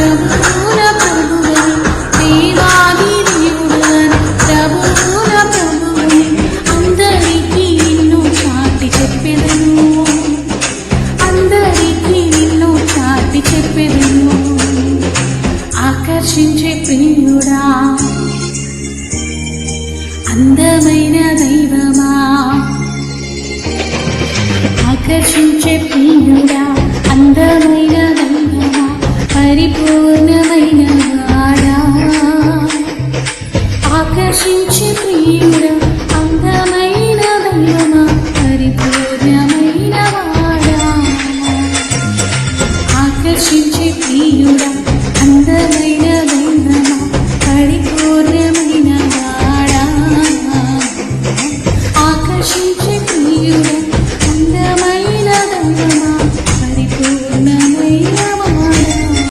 ప్రభువుల ప్రభువని దేవాది దేవుడని ప్రభువుల ప్రభువని అందరికీ నిన్ను చాటి చెప్పెదను అందరికీ నిన్ను చాటి చెప్పెదను ఆకర్షించే ప్రియుడా అందమైన దైవమా ఆకర్షించే ప్రియుడా అందమైన దైవమా పరిపూర్ణమైన వాడా ఆకర్షించే ప్రియుడా అందమైన దైవమా పరిపూర్ణమైన వాడా ఆకర్షించే ప్రియుడా